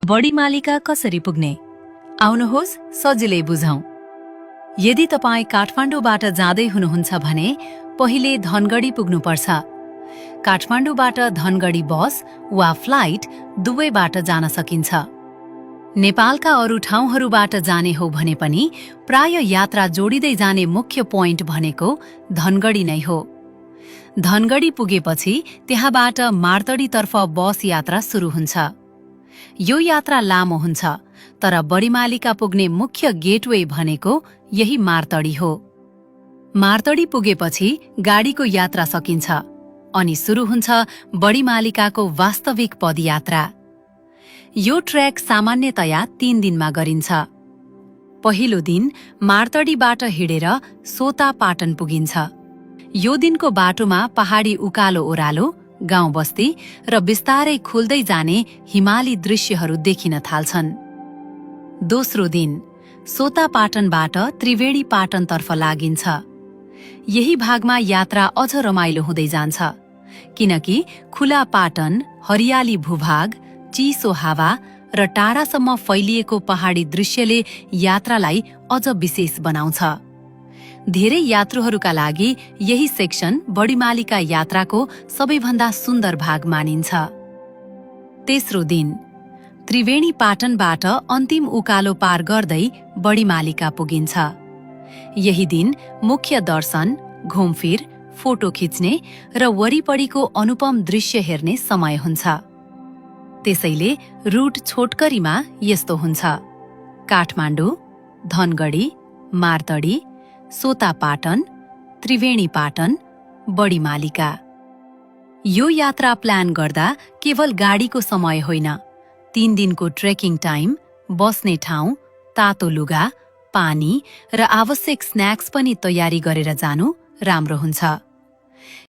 बडीमालिका कसरी पुग्ने? आउनुहोस् सजिलै बुझौं। यदि तपाईँ काठमाडौँबाट जाँदै हुनुहुन्छ भने पहिले धनगढी पुग्नुपर्छ। काठमाडौँबाट धनगढी बस वा फ्लाइट दुवैबाट जान सकिन्छ। नेपालका अरू ठाउँहरूबाट जाने हो भने पनि प्राय यात्रा जोडिँदै जाने मुख्य पोइन्ट भनेको धनगढी नै हो। धनगढी पुगेपछि त्यहाँबाट मार्तडीतर्फ बस यात्रा सुरु हुन्छ। यो यात्रा लामो हुन्छ, तर बडीमालिका पुग्ने मुख्य गेटवे भनेको यही मार्तडी हो। मार्तडी पुगेपछि गाडीको यात्रा सकिन्छ अनि सुरु हुन्छ बडीमालिकाको वास्तविक पदयात्रा। यो ट्रेक सामान्यतया 3 दिनमा गरिन्छ। पहिलो दिन मार्तडीबाट हिँडेर सोता पाटन पुगिन्छ। यो दिनको बाटोमा पहाडी उकालो ओह्रालो, गाउँ बस्ती र बिस्तारै खुल्दै जाने हिमाली दृश्यहरू देखिन थाल्छन्। दोस्रो दिन सोता पाटनबाट त्रिवेणी पाटनतर्फ लागिन्छ। यही भागमा यात्रा अझ रमाइलो हुँदै जान्छ, किनकि खुला पाटन, हरियाली भूभाग, चिसो हावा र टाढासम्म फैलिएको पहाडी दृश्यले यात्रालाई अझ विशेष बनाउँछ। धेरै यात्रुहरूका लागि यही सेक्सन बडीमालिका यात्राको सबैभन्दा सुन्दर भाग मानिन्छ। तेस्रो दिन त्रिवेणी पाटनबाट अन्तिम उकालो पार गर्दै बडीमालिका पुगिन्छ। यही दिन मुख्य दर्शन, घुमफिर, फोटो खिच्ने र वरिपरिको अनुपम दृश्य हेर्ने समय हुन्छ। त्यसैले रुट छोटकरीमा यस्तो हुन्छ: काठमाडौँ, धनगढी, मार्तडी, सोता पाटन, त्रिवेणी पाटन, बडीमालिका। यो यात्रा प्लान गर्दा केवल गाडीको समय होइन, 3 दिनको ट्रेकिङ टाइम, बस्ने ठाउँ, तातो लुगा, पानी र आवश्यक स्न्याक्स पनि तयारी गरेर जानु राम्रो हुन्छ।